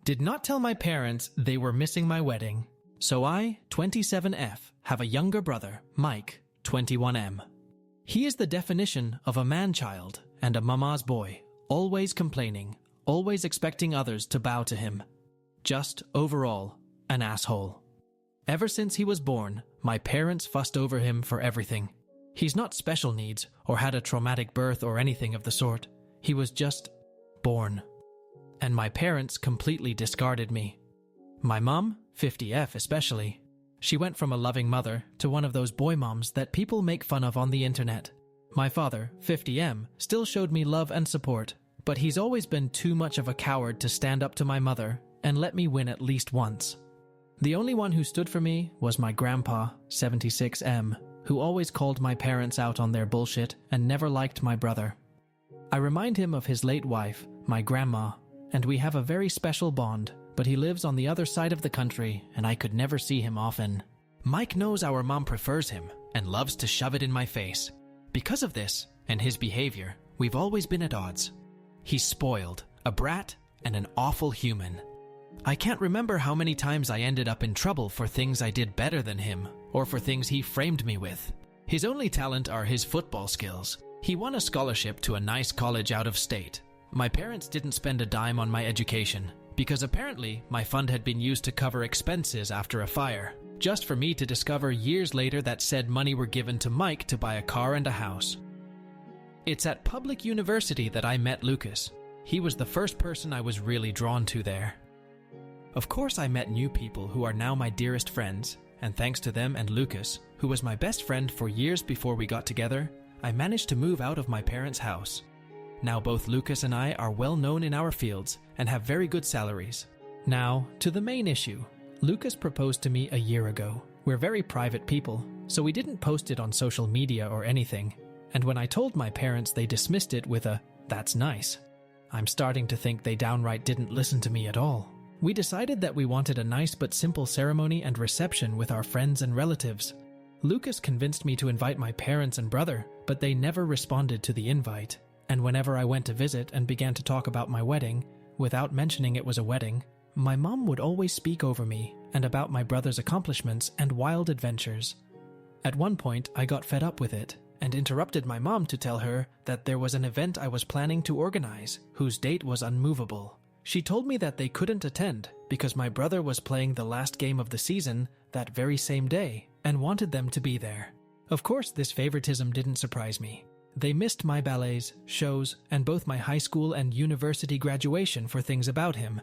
Did not tell my parents they were missing my wedding. So I, 27F, have a younger brother, Mike, 21M. He is the definition of a man-child and a mama's boy, always complaining, always expecting others to bow to him. Just, overall, an asshole. Ever since he was born, my parents fussed over him for everything. He's not special needs or had a traumatic birth or anything of the sort. He was just born. And my parents completely discarded me. My mom, 50F especially, she went from a loving mother to one of those boy moms that people make fun of on the internet. My father, 50M, still showed me love and support, but he's always been too much of a coward to stand up to my mother and let me win at least once. The only one who stood for me was my grandpa, 76M, who always called my parents out on their bullshit and never liked my brother. I remind him of his late wife, my grandma, and we have a very special bond, but he lives on the other side of the country and I could never see him often. Mike knows our mom prefers him and loves to shove it in my face. Because of this and his behavior, we've always been at odds. He's spoiled, a brat, and an awful human. I can't remember how many times I ended up in trouble for things I did better than him, or for things he framed me with. His only talent are his football skills. He won a scholarship to a nice college out of state. My parents didn't spend a dime on my education, because apparently my fund had been used to cover expenses after a fire, just for me to discover years later that said money were given to Mike to buy a car and a house. It's at public university that I met Lucas. He was the first person I was really drawn to there. Of course I met new people who are now my dearest friends, and thanks to them and Lucas, who was my best friend for years before we got together, I managed to move out of my parents' house. Now both Lucas and I are well known in our fields and have very good salaries. Now, to the main issue. Lucas proposed to me a year ago. We're very private people, so we didn't post it on social media or anything. And when I told my parents, they dismissed it with a, "That's nice." I'm starting to think they downright didn't listen to me at all. We decided that we wanted a nice but simple ceremony and reception with our friends and relatives. Lucas convinced me to invite my parents and brother, but they never responded to the invite. And whenever I went to visit and began to talk about my wedding, without mentioning it was a wedding, my mom would always speak over me and about my brother's accomplishments and wild adventures. At one point, I got fed up with it and interrupted my mom to tell her that there was an event I was planning to organize, whose date was unmovable. She told me that they couldn't attend because my brother was playing the last game of the season that very same day and wanted them to be there. Of course, this favoritism didn't surprise me. They missed my ballets, shows, and both my high school and university graduation for things about him.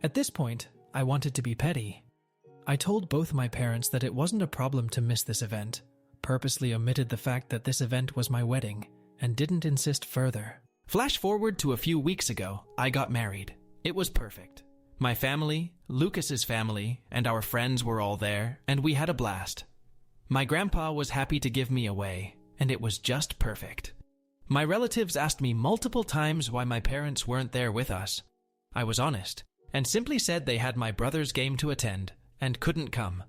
At this point, I wanted to be petty. I told both my parents that it wasn't a problem to miss this event, purposely omitted the fact that this event was my wedding, and didn't insist further. Flash forward to a few weeks ago, I got married. It was perfect. My family, Lucas's family, and our friends were all there, and we had a blast. My grandpa was happy to give me away, and it was just perfect. My relatives asked me multiple times why my parents weren't there with us. I was honest, and simply said they had my brother's game to attend, and couldn't come.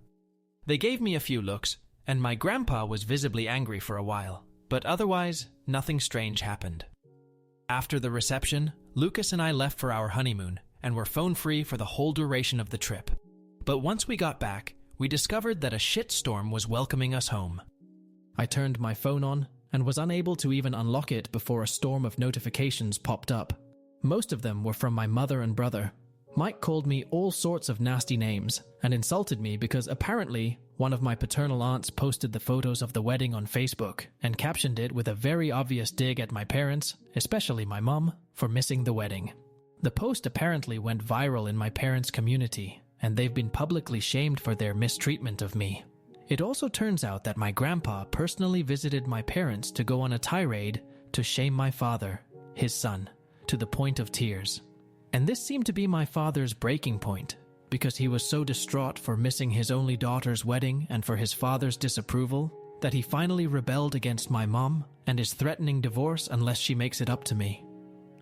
They gave me a few looks, and my grandpa was visibly angry for a while, but otherwise, nothing strange happened. After the reception, Lucas and I left for our honeymoon, and were phone-free for the whole duration of the trip. But once we got back, we discovered that a shitstorm was welcoming us home. I turned my phone on, and was unable to even unlock it before a storm of notifications popped up. Most of them were from my mother and brother. Mike called me all sorts of nasty names, and insulted me because apparently one of my paternal aunts posted the photos of the wedding on Facebook, and captioned it with a very obvious dig at my parents, especially my mum, for missing the wedding. The post apparently went viral in my parents' community, and they've been publicly shamed for their mistreatment of me. It also turns out that my grandpa personally visited my parents to go on a tirade to shame my father, his son, to the point of tears. And this seemed to be my father's breaking point, because he was so distraught for missing his only daughter's wedding and for his father's disapproval, that he finally rebelled against my mom and is threatening divorce unless she makes it up to me.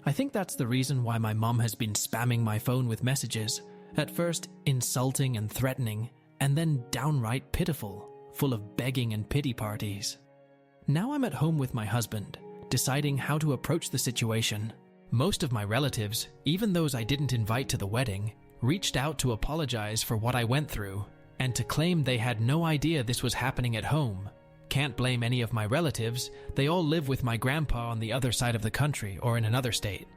I think that's the reason why my mom has been spamming my phone with messages, at first insulting and threatening, and then downright pitiful, full of begging and pity parties. Now I'm at home with my husband, deciding how to approach the situation. Most of my relatives, even those I didn't invite to the wedding, reached out to apologize for what I went through, and to claim they had no idea this was happening at home. Can't blame any of my relatives, they all live with my grandpa on the other side of the country or in another state.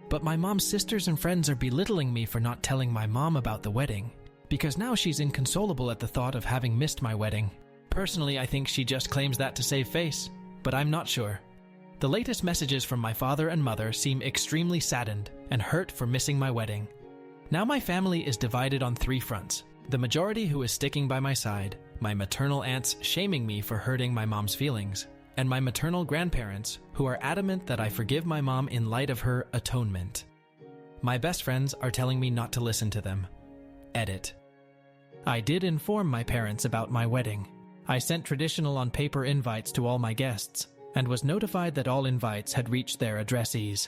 But my mom's sisters and friends are belittling me for not telling my mom about the wedding, because now she's inconsolable at the thought of having missed my wedding. Personally, I think she just claims that to save face, but I'm not sure. The latest messages from my father and mother seem extremely saddened and hurt for missing my wedding. Now my family is divided on 3 fronts. The majority who is sticking by my side, my maternal aunts shaming me for hurting my mom's feelings, and my maternal grandparents who are adamant that I forgive my mom in light of her atonement. My best friends are telling me not to listen to them. Edit. I did inform my parents about my wedding. I sent traditional on paper invites to all my guests, and was notified that all invites had reached their addressees.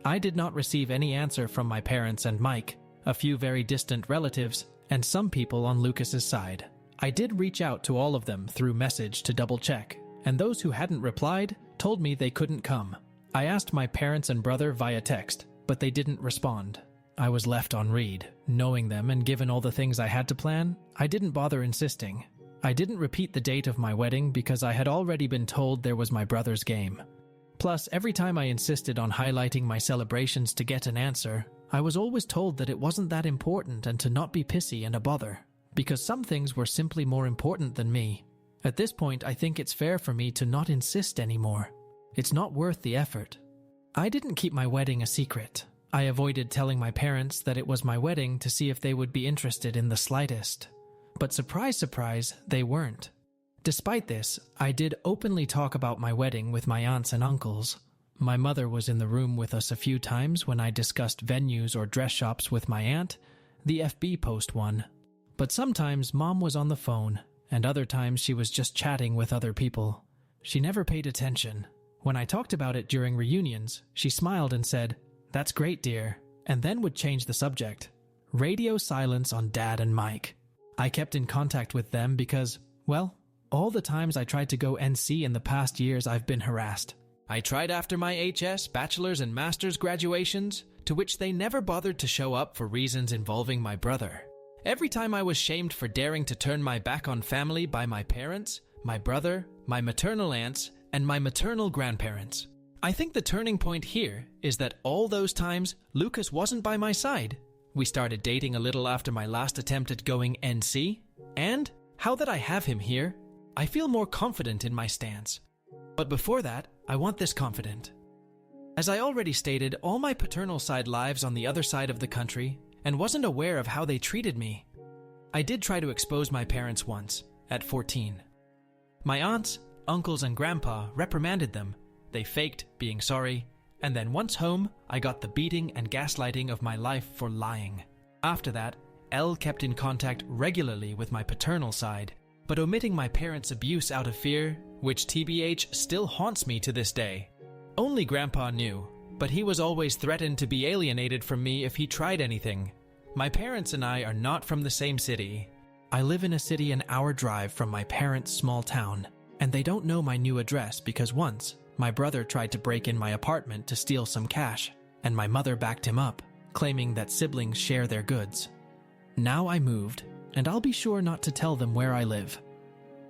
I did not receive any answer from my parents and Mike, a few very distant relatives, and some people on Lucas's side. I did reach out to all of them through message to double check, and those who hadn't replied told me they couldn't come. I asked my parents and brother via text, but they didn't respond. I was left on read. Knowing them and given all the things I had to plan, I didn't bother insisting. I didn't repeat the date of my wedding because I had already been told there was my brother's game. Plus, every time I insisted on highlighting my celebrations to get an answer, I was always told that it wasn't that important and to not be pissy and a bother, because some things were simply more important than me. At this point, I think it's fair for me to not insist anymore. It's not worth the effort. I didn't keep my wedding a secret. I avoided telling my parents that it was my wedding to see if they would be interested in the slightest. But surprise, surprise, they weren't. Despite this, I did openly talk about my wedding with my aunts and uncles. My mother was in the room with us a few times when I discussed venues or dress shops with my aunt, the FB post one. But sometimes Mom was on the phone, and other times she was just chatting with other people. She never paid attention. When I talked about it during reunions, she smiled and said, "That's great, dear," and then would change the subject. Radio silence on Dad and Mike. I kept in contact with them because, well, all the times I tried to go NC in the past years I've been harassed. I tried after my HS, bachelor's, and master's graduations, to which they never bothered to show up for reasons involving my brother. Every time I was shamed for daring to turn my back on family by my parents, my brother, my maternal aunts, and my maternal grandparents. I think the turning point here is that all those times, Lucas wasn't by my side. We started dating a little after my last attempt at going NC, and, how that I have him here, I feel more confident in my stance. But before that, I want this confident. As I already stated, all my paternal side lives on the other side of the country, and wasn't aware of how they treated me. I did try to expose my parents once, at 14. My aunts, uncles, and grandpa reprimanded them. They faked being sorry, and then once home, I got the beating and gaslighting of my life for lying. After that, Elle kept in contact regularly with my paternal side, but omitting my parents' abuse out of fear, which TBH still haunts me to this day. Only Grandpa knew, but he was always threatened to be alienated from me if he tried anything. My parents and I are not from the same city. I live in a city an hour drive from my parents' small town, and they don't know my new address because once, my brother tried to break in my apartment to steal some cash, and my mother backed him up, claiming that siblings share their goods. Now I moved, and I'll be sure not to tell them where I live.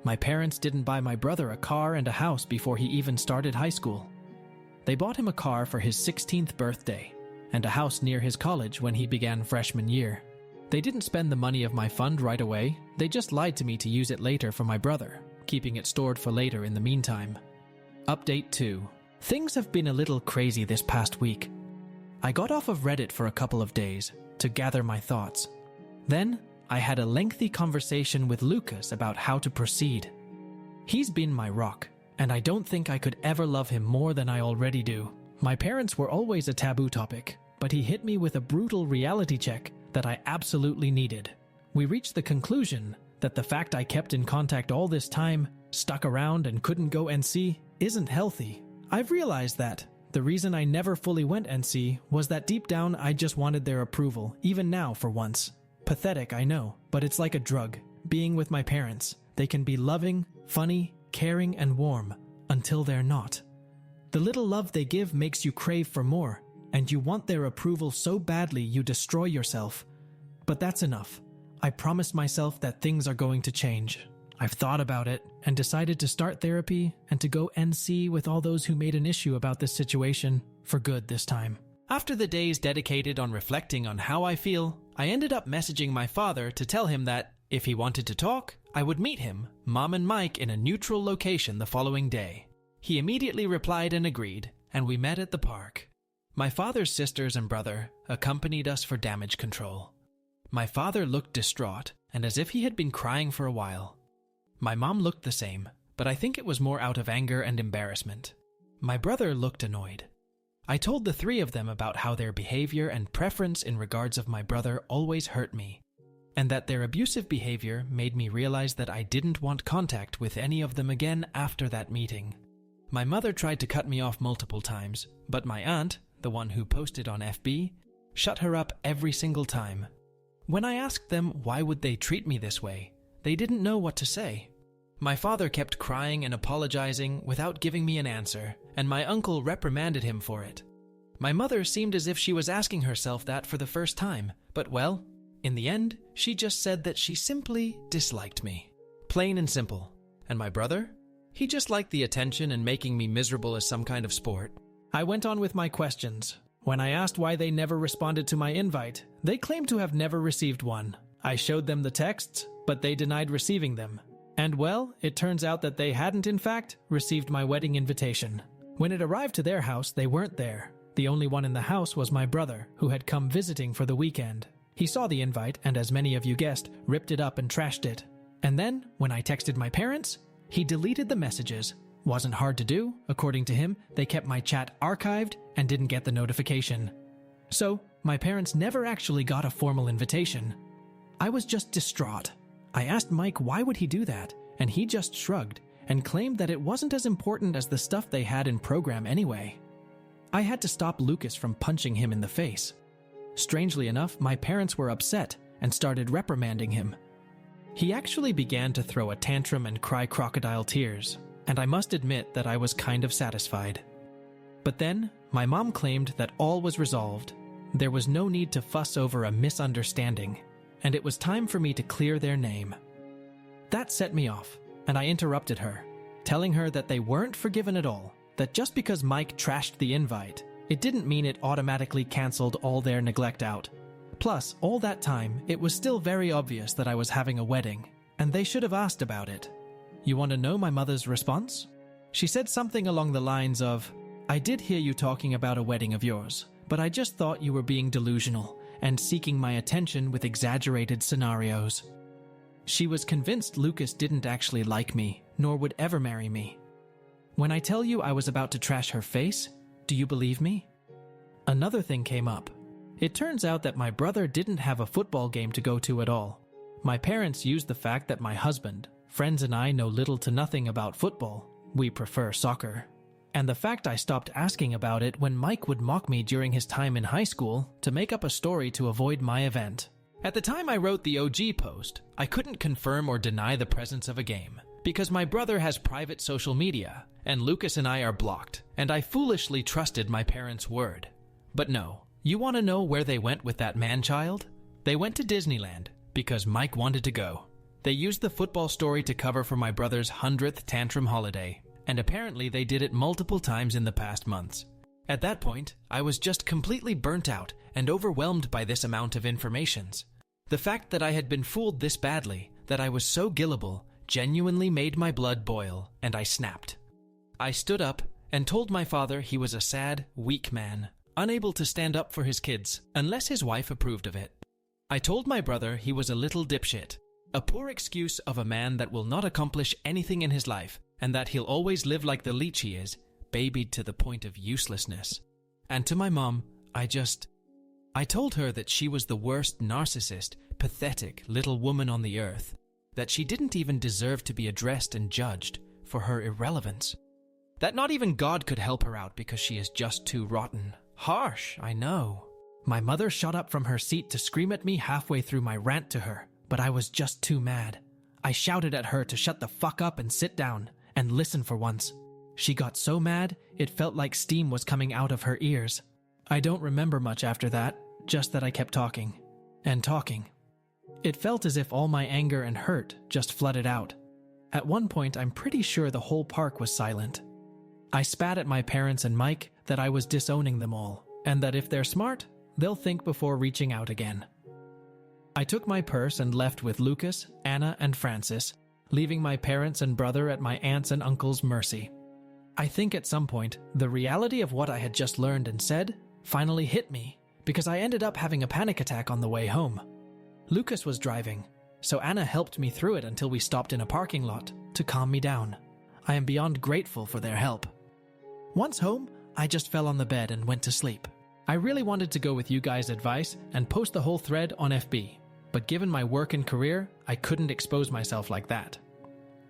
My parents didn't buy my brother a car and a house before he even started high school. They bought him a car for his 16th birthday, and a house near his college when he began freshman year. They didn't spend the money of my fund right away, they just lied to me to use it later for my brother, keeping it stored for later in the meantime. Update 2. Things have been a little crazy this past week. I got off of Reddit for a couple of days to gather my thoughts. Then, I had a lengthy conversation with Lucas about how to proceed. He's been my rock, and I don't think I could ever love him more than I already do. My parents were always a taboo topic, but he hit me with a brutal reality check that I absolutely needed. We reached the conclusion that the fact I kept in contact all this time, stuck around and couldn't go NC, isn't healthy. I've realized that the reason I never fully went NC was that deep down I just wanted their approval, even now for once. Pathetic, I know, but it's like a drug. Being with my parents, they can be loving, funny, caring, and warm, until they're not. The little love they give makes you crave for more, and you want their approval so badly you destroy yourself. But that's enough. I promised myself that things are going to change. I've thought about it and decided to start therapy and to go NC with all those who made an issue about this situation for good this time. After the days dedicated on reflecting on how I feel, I ended up messaging my father to tell him that, if he wanted to talk, I would meet him, Mom and Mike, in a neutral location the following day. He immediately replied and agreed, and we met at the park. My father's sisters and brother accompanied us for damage control. My father looked distraught and as if he had been crying for a while. My mom looked the same, but I think it was more out of anger and embarrassment. My brother looked annoyed. I told the three of them about how their behavior and preference in regards of my brother always hurt me, and that their abusive behavior made me realize that I didn't want contact with any of them again after that meeting. My mother tried to cut me off multiple times, but my aunt, the one who posted on FB, shut her up every single time. When I asked them why would they treat me this way, they didn't know what to say. My father kept crying and apologizing without giving me an answer, and my uncle reprimanded him for it. My mother seemed as if she was asking herself that for the first time, but well, in the end, she just said that she simply disliked me. Plain and simple. And my brother? He just liked the attention and making me miserable as some kind of sport. I went on with my questions. When I asked why they never responded to my invite, they claimed to have never received one. I showed them the texts, but they denied receiving them. And well, it turns out that they hadn't in fact received my wedding invitation. When it arrived to their house, they weren't there. The only one in the house was my brother, who had come visiting for the weekend. He saw the invite and, as many of you guessed, ripped it up and trashed it. And then, when I texted my parents, he deleted the messages. Wasn't hard to do. According to him, they kept my chat archived and didn't get the notification. So, my parents never actually got a formal invitation. I was just distraught. I asked Mike why would he do that, and he just shrugged and claimed that it wasn't as important as the stuff they had in program anyway. I had to stop Lucas from punching him in the face. Strangely enough, my parents were upset and started reprimanding him. He actually began to throw a tantrum and cry crocodile tears, and I must admit that I was kind of satisfied. But then, my mom claimed that all was resolved. There was no need to fuss over a misunderstanding, and it was time for me to clear their name. That set me off, and I interrupted her, telling her that they weren't forgiven at all, that just because Mike trashed the invite, it didn't mean it automatically cancelled all their neglect out. Plus, all that time, it was still very obvious that I was having a wedding, and they should have asked about it. You want to know my mother's response? She said something along the lines of, "I did hear you talking about a wedding of yours, but I just thought you were being delusional and seeking my attention with exaggerated scenarios." She was convinced Lucas didn't actually like me, nor would ever marry me. When I tell you I was about to trash her face, do you believe me? Another thing came up. It turns out that my brother didn't have a football game to go to at all. My parents used the fact that my husband, friends and I know little to nothing about football. We prefer soccer. And the fact I stopped asking about it when Mike would mock me during his time in high school to make up a story to avoid my event. At the time I wrote the OG post, I couldn't confirm or deny the presence of a game, because my brother has private social media, and Lucas and I are blocked, and I foolishly trusted my parents' word. But no, you want to know where they went with that man-child? They went to Disneyland, because Mike wanted to go. They used the football story to cover for my brother's 100th tantrum holiday, and apparently they did it multiple times in the past months. At that point, I was just completely burnt out and overwhelmed by this amount of informations. The fact that I had been fooled this badly, that I was so gullible, genuinely made my blood boil, and I snapped. I stood up and told my father he was a sad, weak man, unable to stand up for his kids, unless his wife approved of it. I told my brother he was a little dipshit, a poor excuse of a man that will not accomplish anything in his life, and that he'll always live like the leech he is, babied to the point of uselessness. And to my mom, I told her that she was the worst narcissist, pathetic little woman on the earth, that she didn't even deserve to be addressed and judged for her irrelevance. That not even God could help her out because she is just too rotten. Harsh, I know. My mother shot up from her seat to scream at me halfway through my rant to her, but I was just too mad. I shouted at her to shut the fuck up and sit down, and listen for once. She got so mad, it felt like steam was coming out of her ears. I don't remember much after that, just that I kept talking, and talking, It felt as if all my anger and hurt just flooded out. At one point, I'm pretty sure the whole park was silent. I spat at my parents and Mike that I was disowning them all, and that if they're smart, they'll think before reaching out again. I took my purse and left with Lucas, Anna, and Francis, leaving my parents and brother at my aunts and uncle's mercy. I think at some point, the reality of what I had just learned and said finally hit me, because I ended up having a panic attack on the way home. Lucas was driving, so Anna helped me through it until we stopped in a parking lot to calm me down. I am beyond grateful for their help. Once home, I just fell on the bed and went to sleep. I really wanted to go with you guys' advice and post the whole thread on FB, but given my work and career, I couldn't expose myself like that.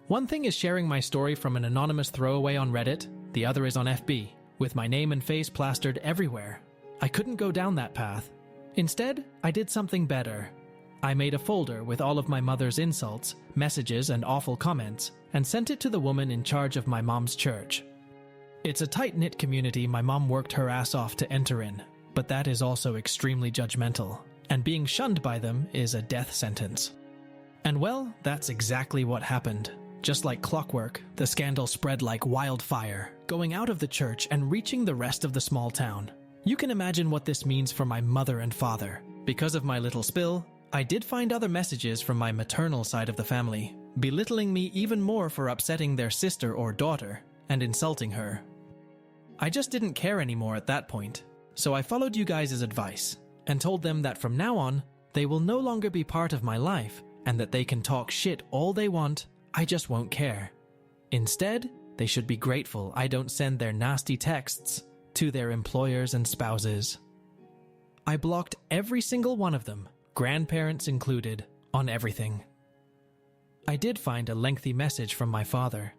One thing is sharing my story from an anonymous throwaway on Reddit, the other is on FB, with my name and face plastered everywhere. I couldn't go down that path. Instead, I did something better. I made a folder with all of my mother's insults, messages, and awful comments, and sent it to the woman in charge of my mom's church. It's a tight-knit community my mom worked her ass off to enter in, but that is also extremely judgmental, and being shunned by them is a death sentence. And well, that's exactly what happened. Just like clockwork, the scandal spread like wildfire, going out of the church and reaching the rest of the small town. You can imagine what this means for my mother and father. Because of my little spill, I did find other messages from my maternal side of the family, belittling me even more for upsetting their sister or daughter and insulting her. I just didn't care anymore at that point, so I followed you guys' advice and told them that from now on, they will no longer be part of my life and that they can talk shit all they want, I just won't care. Instead, they should be grateful I don't send their nasty texts to their employers and spouses. I blocked every single one of them, grandparents included, on everything. I did find a lengthy message from my father.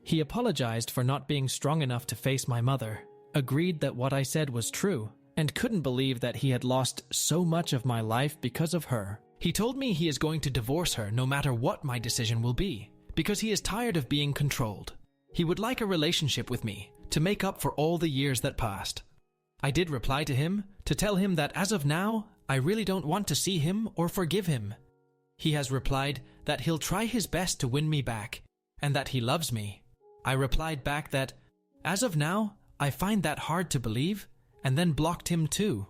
He apologized for not being strong enough to face my mother, agreed that what I said was true, and couldn't believe that he had lost so much of my life because of her. He told me he is going to divorce her no matter what my decision will be, because he is tired of being controlled. He would like a relationship with me to make up for all the years that passed. I did reply to him to tell him that as of now, I really don't want to see him or forgive him. He has replied that he'll try his best to win me back and that he loves me. I replied back that, as of now, I find that hard to believe, and then blocked him too.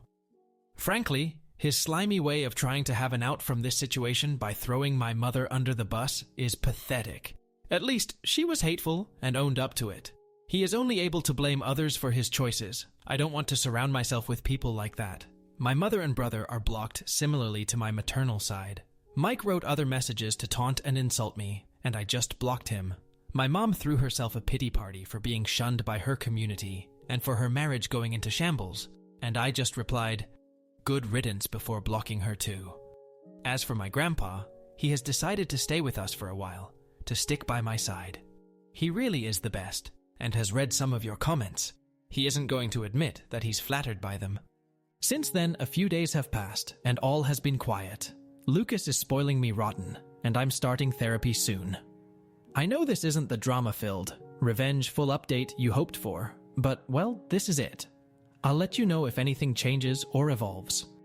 Frankly, his slimy way of trying to have an out from this situation by throwing my mother under the bus is pathetic. At least, she was hateful and owned up to it. He is only able to blame others for his choices. I don't want to surround myself with people like that. My mother and brother are blocked similarly to my maternal side. Mike wrote other messages to taunt and insult me, and I just blocked him. My mom threw herself a pity party for being shunned by her community and for her marriage going into shambles, and I just replied, good riddance, before blocking her too. As for my grandpa, he has decided to stay with us for a while, to stick by my side. He really is the best, and has read some of your comments. He isn't going to admit that he's flattered by them. Since then, a few days have passed, and all has been quiet. Lucas is spoiling me rotten, and I'm starting therapy soon. I know this isn't the drama-filled, revenge-full update you hoped for, but, well, this is it. I'll let you know if anything changes or evolves.